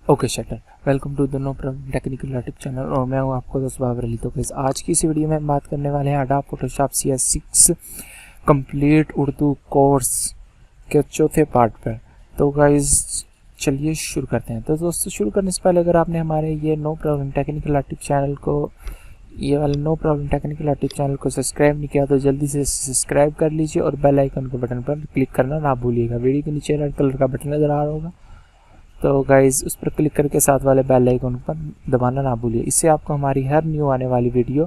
Okay शटर, welcome to the no problem technical YouTube channel और मैं हूं आपको दोस्त बाबर अली। तो गाइस आज की इस वीडियो में हम बात करने वाले हैं Adobe Photoshop CS6 complete Urdu course के चौथे पार्ट पर। तो गाइस चलिए शुरू करते हैं। तो दोस्तों शुरू करने से पहले अगर आपने हमारे ये no problem technical YouTube channel को सब्सक्राइब नहीं किया तो जल्दी से सब्सक्राइब कर लीजिए और बेल आइकन के बटन पर क्लिक करना ना भूलिएगा। वीडियो के नीचे रेड कलर का बटन नज़र आ रहा होगा, तो गाइज़ उस पर क्लिक करके साथ वाले बेल आइकन पर दबाना ना भूलिए। इससे आपको हमारी हर न्यू आने वाली वीडियो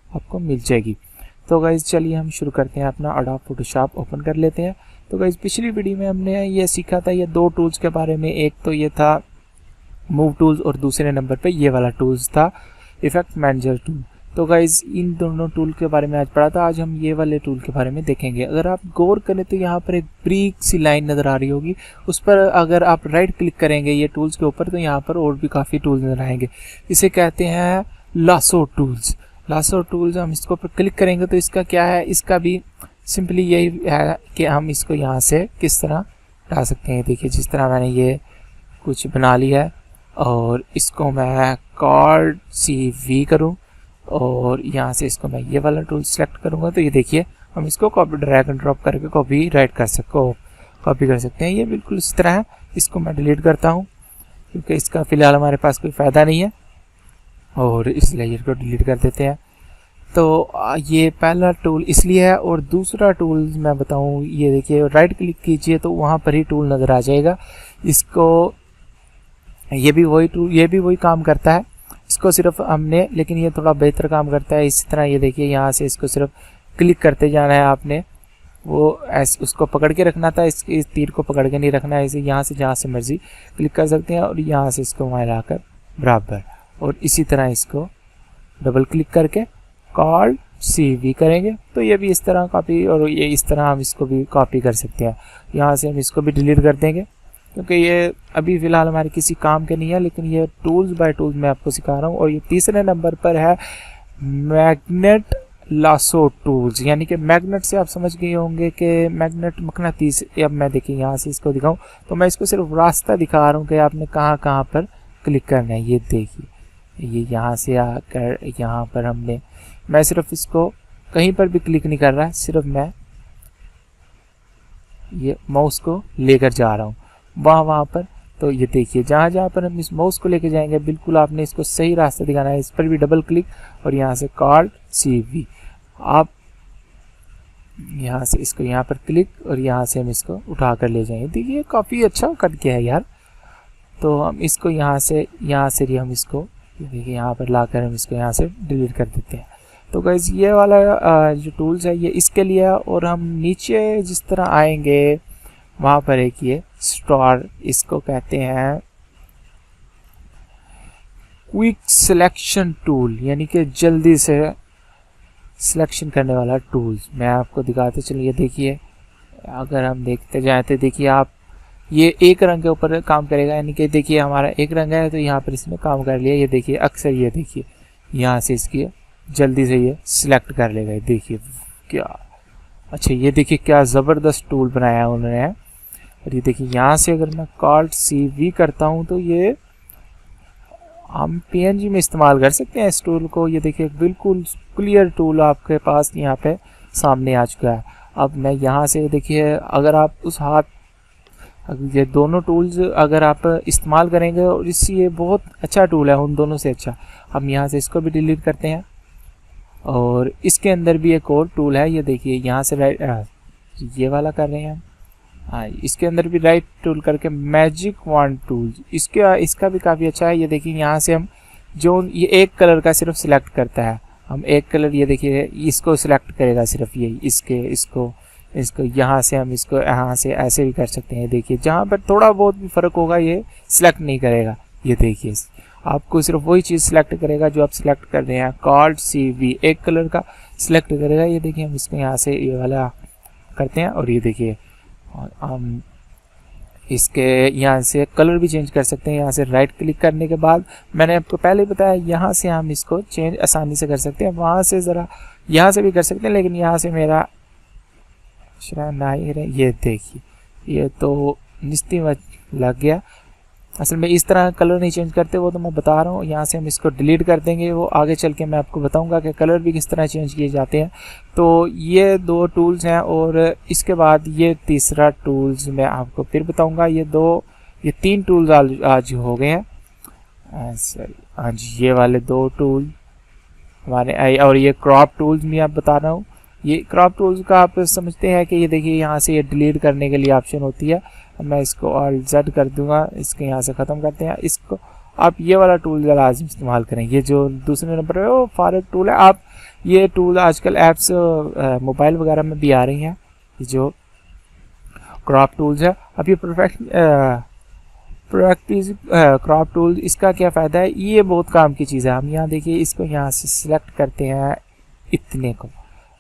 आपको मिल जाएगी। तो गाइज़ चलिए हम शुरू करते हैं, अपना अडोब फोटोशॉप ओपन कर लेते हैं। तो गाइज़ पिछली वीडियो में हमने ये सीखा था ये दो टूल्स के बारे में। एक तो ये था मूव टूल्स और दूसरे नंबर पे ये वाला टूल्स था इफेक्ट मैनेजर टूल। तो गाइज़ इन दोनों टूल के बारे में आज पढ़ा था, आज हम ये वाले टूल के बारे में देखेंगे। अगर आप गौर करें तो यहाँ पर एक ब्रीक सी लाइन नज़र आ रही होगी, उस पर अगर आप राइट क्लिक करेंगे ये टूल्स के ऊपर तो यहाँ पर और भी काफ़ी टूल्स नज़र आएंगे। इसे कहते हैं लासो टूल्स। लासो टूल्स हम इसको पर क्लिक करेंगे तो इसका क्या है, इसका भी सिंपली यही है कि हम इसको यहाँ से किस तरह ला सकते हैं। देखिए जिस तरह मैंने ये कुछ बना लिया है और इसको मैं कॉर्ड CV करूँ और यहाँ से इसको मैं ये वाला टूल सेलेक्ट करूँगा तो ये देखिए हम इसको कॉपी ड्रैग एंड ड्रॉप करके कॉपी कर सकते हैं। ये बिल्कुल इस तरह है। इसको मैं डिलीट करता हूँ क्योंकि इसका फ़िलहाल हमारे पास कोई फ़ायदा नहीं है और इस लेयर को डिलीट कर देते हैं। तो ये पहला टूल इसलिए है और दूसरा टूल मैं बताऊँ, ये देखिए राइट क्लिक कीजिए तो वहाँ पर ही टूल नज़र आ जाएगा। इसको ये भी वही काम करता है, इसको सिर्फ हमने, लेकिन ये थोड़ा बेहतर काम करता है। इसी तरह ये देखिए यहाँ से इसको सिर्फ क्लिक करते जाना है आपने, वो ऐसे उसको पकड़ के रखना था, इस तीर को पकड़ के नहीं रखना है। इसे यहाँ से जहाँ से मर्जी क्लिक कर सकते हैं और यहाँ से इसको वहाँ लाकर बराबर, और इसी तरह इसको डबल क्लिक करके कॉल्ड CV करेंगे तो ये भी इस तरह कॉपी, और ये इस तरह हम इसको भी कॉपी कर सकते हैं। यहाँ से हम इसको भी डिलीट कर देंगे क्योंकि ये अभी फ़िलहाल हमारे किसी काम के नहीं है, लेकिन ये टूल्स बाय टूल्स मैं आपको सिखा रहा हूँ। और ये तीसरे नंबर पर है मैग्नेट लासो टूल्स, यानी कि मैग्नेट से आप समझ गए होंगे कि मैग्नेट मकनातीस। अब मैं देखिए यहाँ से इसको दिखाऊं तो मैं इसको सिर्फ रास्ता दिखा रहा हूँ कि आपने कहाँ पर क्लिक करना है। ये देखिए ये यहाँ से आकर यहाँ पर मैं सिर्फ इसको कहीं पर भी क्लिक नहीं कर रहा, सिर्फ मैं ये माउस को लेकर जा रहा हूँ वहाँ पर। तो ये देखिए जहाँ पर हम इस माउस को लेके जाएंगे बिल्कुल आपने इसको सही रास्ता दिखाना है। इस पर भी डबल क्लिक और यहाँ से कॉल्ड CV, आप यहाँ से इसको यहाँ पर क्लिक और यहाँ से हम इसको उठा कर ले जाएंगे। देखिए काफ़ी अच्छा कट गया है यार। तो हम इसको यहाँ से हम इसको देखिए यहाँ पर लाकर हम इसको यहाँ से डिलीट कर देते हैं। तो गाइस ये वाला जो टूल्स है ये इसके लिए है। और हम नीचे जिस तरह आएंगे वहाँ पर एक ये स्टार, इसको कहते हैं क्विक सिलेक्शन टूल, यानी कि जल्दी से सिलेक्शन करने वाला टूल्स। मैं आपको दिखाते चलिए, देखिए अगर हम देखते जाए तो देखिए आप ये एक रंग के ऊपर काम करेगा, यानी कि देखिए हमारा एक रंग है तो यहाँ पर इसने काम कर लिया। ये देखिए अक्सर ये देखिए यहाँ से इसकी जल्दी से ये सिलेक्ट कर लेगा। देखिए क्या अच्छा, ये देखिए क्या ज़बरदस्त टूल बनाया है उन्होंने। और ये देखिए यहाँ से अगर मैं कॉल्ड CV करता हूँ तो ये हम PNG में इस्तेमाल कर सकते हैं इस टूल को। ये देखिए बिल्कुल क्लियर टूल आपके पास यहाँ पे सामने आ चुका है। अब मैं यहाँ से देखिए अगर आप ये दोनों टूल्स अगर आप इस्तेमाल करेंगे और इससे ये बहुत अच्छा टूल है, उन दोनों से अच्छा। हम यहाँ से इसको भी डिलीट करते हैं और इसके अंदर भी एक और टूल है। ये देखिए यहाँ से राइट ये वाला कर रहे हैं, हाँ इसके अंदर भी राइट टूल करके मैजिक वॉन्ड टूल, इसका भी काफ़ी अच्छा है। ये देखिए यहाँ से हम जो ये एक कलर का सिर्फ सिलेक्ट करता है, हम एक कलर ये देखिए इसको सिलेक्ट करेगा सिर्फ ये इसको यहाँ से हम इसको यहाँ से ऐसे भी कर सकते हैं। देखिए जहाँ पर थोड़ा बहुत भी फ़र्क होगा ये सिलेक्ट नहीं करेगा। ये देखिए आपको सिर्फ वही चीज़ सिलेक्ट करेगा जो आप सिलेक्ट कर रहे हैं। कॉल्ड CV एक कलर का सिलेक्ट करेगा। ये देखिए हम इसको यहाँ से ये वाला करते हैं और ये देखिए हम इसके यहाँ से कलर भी चेंज कर सकते हैं। यहाँ से राइट क्लिक करने के बाद मैंने आपको पहले बताया यहाँ से हम इसको चेंज आसानी से कर सकते हैं। वहाँ से ज़रा यहाँ से भी कर सकते हैं, लेकिन यहाँ से मेरा ना ही ये देखिए ये तो निस्ती लग गया। असल में इस तरह कलर नहीं चेंज करते, वो तो मैं बता रहा हूँ। यहाँ से हम इसको डिलीट कर देंगे, वो आगे चल के मैं आपको बताऊँगा कि कलर भी किस तरह चेंज किए जाते हैं। तो ये 2 टूल्स हैं और इसके बाद ये तीसरा टूल्स मैं आपको फिर बताऊँगा। ये 3 टूल्स आज हो गए हैं सॉरी, हाँ जी, ये वाले 2 टूल हमारे आए। और ये क्रॉप टूल्स भी आप बता रहा हूँ। ये क्रॉप टूल्स का आप समझते हैं कि ये देखिए यहाँ से ये डिलीट करने के लिए ऑप्शन होती है। मैं इसको Alt Z कर दूंगा, इसके यहाँ से ख़त्म करते हैं इसको। आप ये वाला टूल ज़रा लाजम इस्तेमाल करें। ये जो दूसरे नंबर पे वो फारग टूल है। आप ये टूल आजकल ऐप्स मोबाइल वगैरह में भी आ रही हैं, ये जो क्रॉप टूल्स है। अब ये क्रॉप टूल, इसका क्या फ़ायदा है, ये बहुत काम की चीज़ है। हम यहाँ देखिए इसको यहाँ से सिलेक्ट करते हैं इतने को,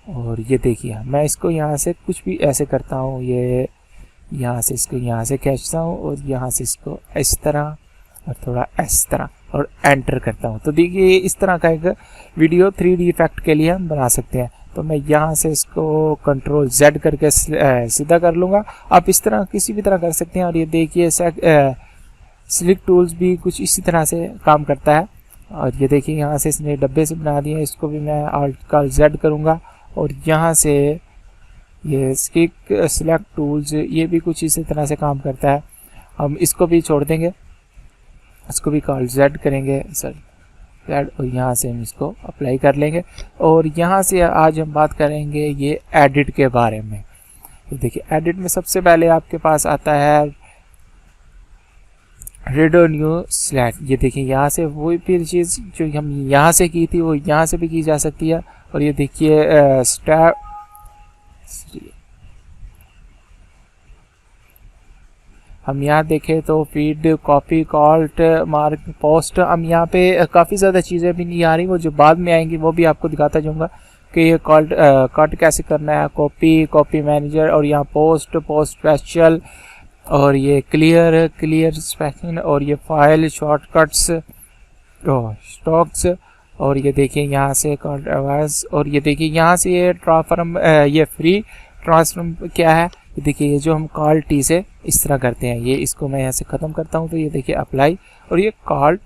और ये देखिए मैं इसको यहाँ से कुछ भी ऐसे करता हूँ, ये यहाँ से इसको यहाँ से खींचता हूँ और यहाँ से इसको इस तरह और थोड़ा इस तरह और एंटर करता हूँ। तो देखिए इस तरह का एक वीडियो 3D इफेक्ट के लिए हम बना सकते हैं। तो मैं यहाँ से इसको Ctrl Z करके सीधा कर लूँगा। आप इस तरह किसी भी तरह कर सकते हैं। और ये देखिए सिलेक्ट टूल्स भी कुछ इसी तरह से काम करता है। और ये देखिए यहाँ से इसने डब्बे से बना दिए, इसको भी मैं Alt Z करूँगा और यहाँ से ये सिलेक्ट टूल्स ये भी कुछ इसी तरह से काम करता है। हम इसको भी छोड़ देंगे, इसको भी Alt Z करेंगे सर और यहाँ से हम इसको अप्लाई कर लेंगे। और यहाँ से आज हम बात करेंगे ये एडिट के बारे में। ये देखिए एडिट में सबसे पहले आपके पास आता है रेडो न्यू स्लैट। ये देखिए यहाँ से वही फिर चीज़ जो हम यहाँ से की थी वो यहाँ से भी की जा सकती है। और ये देखिए स्टैप, हम यहाँ देखें तो feed, copy, Colt, mark, post. हम यहाँ पे काफ़ी ज़्यादा चीज़ें भी नहीं आ रही, वो जो बाद में आएंगी वो भी आपको दिखाता जाऊँगा कि ये कट कैसे करना है, कॉपी मैनेजर, और यहाँ पोस्ट स्पेशल, और ये क्लियर स्पेशल, और ये फाइल शॉर्टकट्स, स्टॉक्स। और ये देखिए यहाँ से आवाज़, और ये देखिए यहाँ से ये ट्रांसफॉर्म, ये फ्री ट्रांसफॉर्म क्या है। ये देखिए ये जो हम Alt T से इस तरह करते हैं, ये इसको मैं यहाँ से ख़त्म करता हूँ तो ये देखिए अप्लाई, और ये Alt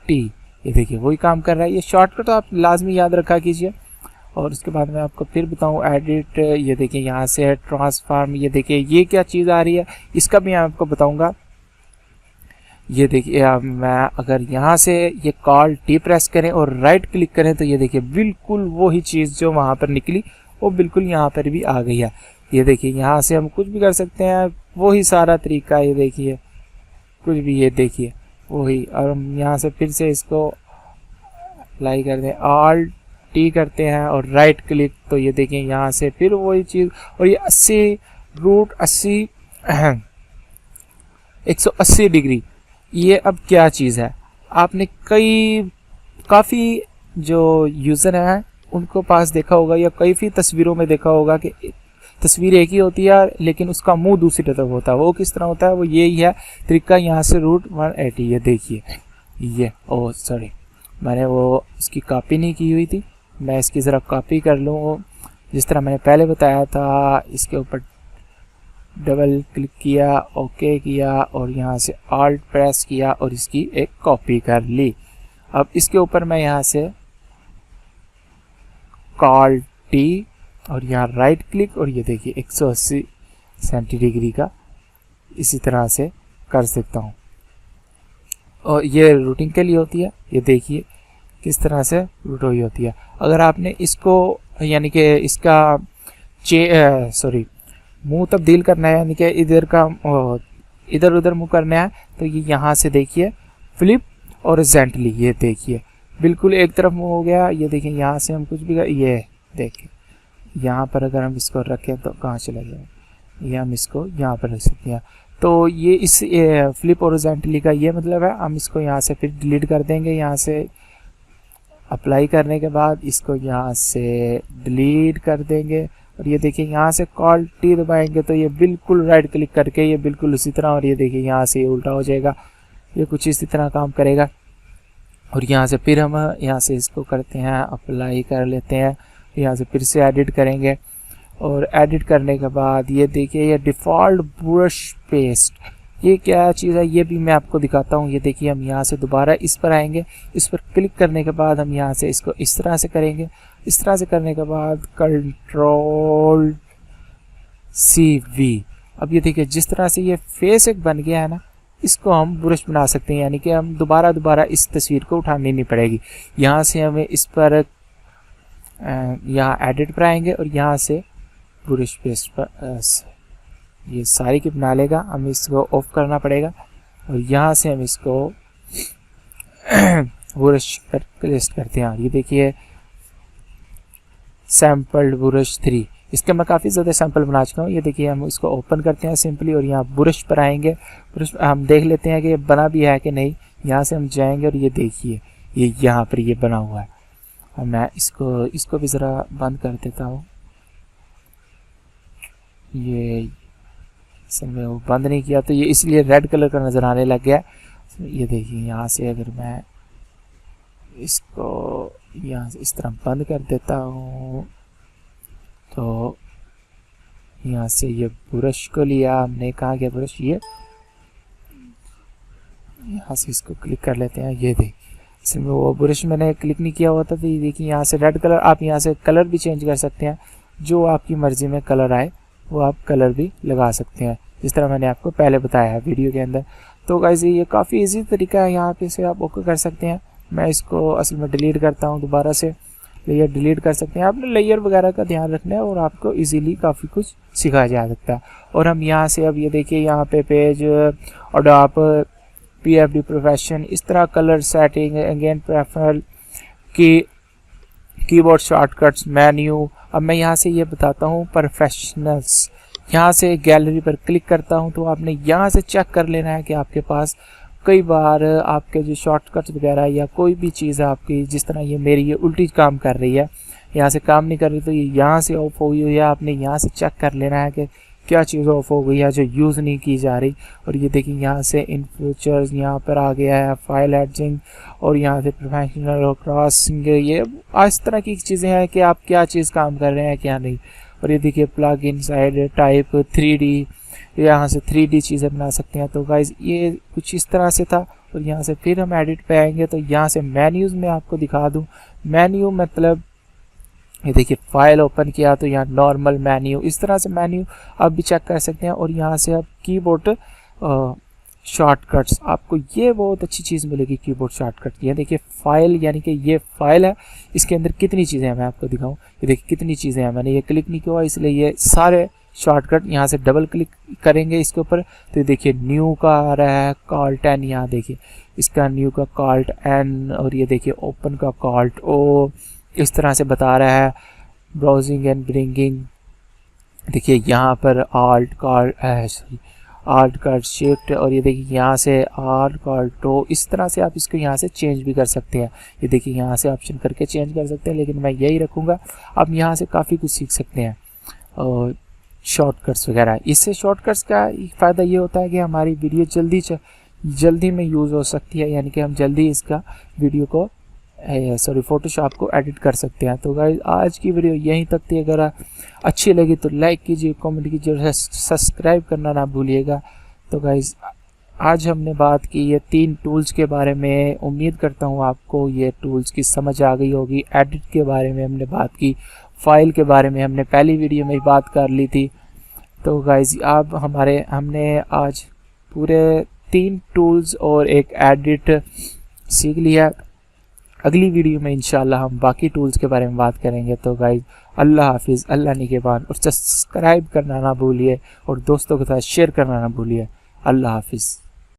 T, ये देखिए वही काम कर रहा है। ये शॉर्टकट तो आप लाजमी याद रखा कीजिए। और उसके बाद मैं आपको फिर बताऊँ एडिट, ये देखिए यहाँ से ट्रांसफॉर्म, ये देखिए ये क्या चीज़ आ रही है इसका भी मैं आपको बताऊँगा। ये देखिए मैं अगर यहाँ से ये Alt T प्रेस करें और राइट क्लिक करें तो ये देखिए बिल्कुल वही चीज़ जो वहाँ पर निकली वो बिल्कुल यहाँ पर भी आ गई है। ये देखिए यहाँ से हम कुछ भी कर सकते हैं, वही सारा तरीका। ये देखिए कुछ भी, ये देखिए वही। और हम यहाँ से फिर से इसको अप्लाई कर दें, Alt T करते हैं और राइट क्लिक, तो ये देखिए यहाँ से फिर वही चीज़। और ये 180 डिग्री, ये अब क्या चीज़ है। आपने काफ़ी जो यूज़र हैं उनको पास देखा होगा या कई तस्वीरों में देखा होगा कि तस्वीर एक ही होती है लेकिन उसका मुंह दूसरी तरफ होता है। वो किस तरह होता है, वो यही है तरीका। यहाँ से रूट 180, ये देखिए ये, ओह सॉरी मैंने वो इसकी कॉपी नहीं की हुई थी, मैं इसकी ज़रा कॉपी कर लूँ। जिस तरह मैंने पहले बताया था, इसके ऊपर डबल क्लिक किया, ओके किया और यहाँ से Alt प्रेस किया और इसकी एक कॉपी कर ली। अब इसके ऊपर मैं यहाँ से Alt T और यहाँ राइट क्लिक, और ये देखिए 180 डिग्री का इसी तरह से कर सकता हूँ। और ये रूटिंग के लिए होती है, ये देखिए किस तरह से रूट हुई होती है। अगर आपने इसको यानी कि इसका मुंह तब्दील करना है, यानी कि इधर उधर मुंह करना है, तो ये यहाँ से देखिए फ्लिप हॉरिज़ॉन्टली, ये देखिए बिल्कुल एक तरफ मुंह हो गया। ये देखिए यहाँ से हम कुछ भी ये देखिए यहाँ पर अगर हम इसको रखें तो कहाँ चला जाए, ये हम इसको यहाँ पर रख सकते हैं। तो ये इस फ्लिप हॉरिज़ॉन्टली का ये मतलब है। हम इसको यहाँ से फिर डिलीट कर देंगे। यहाँ से अप्लाई करने के बाद इसको यहाँ से डिलीट कर देंगे और ये देखिए यहाँ से Alt T दबाएंगे तो ये बिल्कुल राइट क्लिक करके ये बिल्कुल उसी तरह, और ये देखिए यहाँ से ये उल्टा हो जाएगा, ये कुछ इसी तरह काम करेगा। और यहाँ से फिर हम यहाँ से इसको करते हैं, अप्लाई कर लेते हैं, यहाँ से फिर से एडिट करेंगे। और एडिट करने के बाद ये देखिए ये डिफ़ॉल्ट ब्रश पेस्ट, ये क्या चीज़ है ये भी मैं आपको दिखाता हूँ। ये देखिए हम यहाँ से दोबारा इस पर आएंगे, इस पर क्लिक करने के बाद हम यहाँ से इसको इस तरह से करेंगे। इस तरह से करने के बाद Ctrl C V। अब ये देखिए जिस तरह से ये फेस एक बन गया है ना, इसको हम ब्रश बना सकते हैं, यानी कि हम दोबारा इस तस्वीर को उठानी नहीं पड़ेगी। यहाँ से हमें इस पर यहाँ एडिट पर आएंगे और यहाँ से ब्रश पेस्ट पर ये सारी की बना लेगा। हमें इसको ऑफ करना पड़ेगा और यहाँ से हम इसको ब्रश पर पेस्ट करते हैं। ये देखिए सैम्पल्ड ब्रश 3, इसके मैं काफ़ी ज़्यादा सैंपल बना चुका हूँ। ये देखिए हम इसको ओपन करते हैं सिंपली और यहाँ ब्रश पर आएंगे। ब्रश हम देख लेते हैं कि ये बना भी है कि नहीं। यहाँ से हम जाएंगे और ये देखिए ये यहाँ पर ये बना हुआ है। और मैं इसको भी ज़रा बंद कर देता हूँ। ये मैं वो बंद नहीं किया तो ये इसलिए रेड कलर का नज़र आने लग गया। ये देखिए यहाँ से अगर मैं इसको यहाँ से इस तरह बंद कर देता हूँ तो यहाँ से ये ब्रश को लिया हमने, कहाँ गया ब्रश, ये यहाँ से इसको क्लिक कर लेते हैं। ये देखिए इसमें वो ब्रश मैंने क्लिक नहीं किया हुआ था तो ये देखिए यहाँ से रेड कलर, आप यहाँ से कलर भी चेंज कर सकते हैं, जो आपकी मर्ज़ी में कलर आए वो आप कलर भी लगा सकते हैं, जिस तरह मैंने आपको पहले बताया है वीडियो के अंदर। तो गाइस ये काफ़ी इजी तरीका है, यहाँ पे से आप ओके कर सकते हैं। मैं इसको असल में डिलीट करता हूँ, दोबारा से लेयर डिलीट कर सकते हैं। आपने लेयर वगैरह का ध्यान रखना है और आपको इजीली काफ़ी कुछ सिखाया जा सकता है। और हम यहाँ से अब ये देखिए यहाँ पे पेज और आप PFD प्रोफेशन, इस तरह कलर सेटिंग, अगेन प्रेफर की कीबोर्ड शॉर्टकट्स, मेन्यू। अब मैं यहाँ से ये बताता हूँ प्रोफेशनल्स, यहाँ से गैलरी पर क्लिक करता हूँ तो आपने यहाँ से चेक कर लेना है कि आपके पास कई बार आपके जो शॉर्टकट्स वगैरह या कोई भी चीज़ आपकी, जिस तरह ये मेरी ये उल्टी काम कर रही है, यहाँ से काम नहीं कर रही तो ये यहाँ से ऑफ हो गई है। आपने यहाँ से चेक कर लेना है कि क्या चीज़ ऑफ हो गई है जो यूज़ नहीं की जा रही। और ये देखिए यहाँ से इन फ्यूचर्स यहाँ पर आ गया है, फाइल एडिटिंग और यहाँ से प्रोफेशनल और क्रॉसिंग, ये इस तरह की चीज़ें हैं कि आप क्या चीज़ काम कर रहे हैं क्या नहीं। और ये देखिए plug in side type 3D, यहाँ से 3D चीज़ें बना सकते हैं। तो गाइज ये कुछ इस तरह से था। और यहाँ से फिर हम एडिट पे आएंगे तो यहाँ से मेन्यूज़ में आपको दिखा दूँ। मेन्यू मतलब ये देखिए फाइल ओपन किया तो यहाँ नॉर्मल मेन्यू, इस तरह से मेन्यू आप भी चेक कर सकते हैं। और यहाँ से आप कीबोर्ड शॉर्टकट्स, आपको ये बहुत अच्छी चीज़ मिलेगी कीबोर्ड शॉर्टकट। ये देखिए फाइल, यानी कि ये फाइल है, इसके अंदर कितनी चीज़ें हैं मैं आपको दिखाऊं। ये देखिए कितनी चीज़ें हैं, मैंने ये क्लिक नहीं किया इसलिए ये सारे शॉर्टकट यहाँ से डबल क्लिक करेंगे इसके ऊपर तो ये देखिए न्यू का आ रहा है, कॉल्ट एन, यहाँ देखिए इसका न्यू का कॉल्ट एन, और ये देखिए ओपन का कॉल्ट ओ, इस तरह से बता रहा है। ब्राउजिंग एंड ब्रिंगिंग, देखिए यहाँ पर आल्ट कार्ड शिफ्ट, और ये देखिए यहाँ से आल्ट कार्ड टो, इस तरह से आप इसको यहाँ से चेंज भी कर सकते हैं। ये देखिए यहाँ से ऑप्शन करके चेंज कर सकते हैं, लेकिन मैं यही रखूँगा। आप यहाँ से काफ़ी कुछ सीख सकते हैं और शॉर्टकट्स वगैरह। इससे शॉर्टकट्स का फ़ायदा ये होता है कि हमारी वीडियो जल्दी में यूज़ हो सकती है, यानी कि हम जल्दी इसका वीडियो को फोटोशॉप को एडिट कर सकते हैं। तो गाइस आज की वीडियो यहीं तक थी। अगर अच्छी लगी तो लाइक कीजिए, कमेंट कीजिए और सब्सक्राइब करना ना भूलिएगा। तो गाइस आज हमने बात की ये 3 टूल्स के बारे में। उम्मीद करता हूँ आपको ये टूल्स की समझ आ गई होगी। एडिट के बारे में हमने बात की, फाइल के बारे में हमने पहली वीडियो में ही बात कर ली थी। तो गाइस आप हमने आज पूरे 3 टूल्स और एक एडिट सीख लिया। अगली वीडियो में इंशाल्लाह हम बाकी टूल्स के बारे में बात करेंगे। तो गाइस अल्लाह हाफिज़, अल्लाह निगहबान, और सब्सक्राइब करना ना भूलिए और दोस्तों के साथ शेयर करना ना भूलिए। अल्लाह हाफिज़।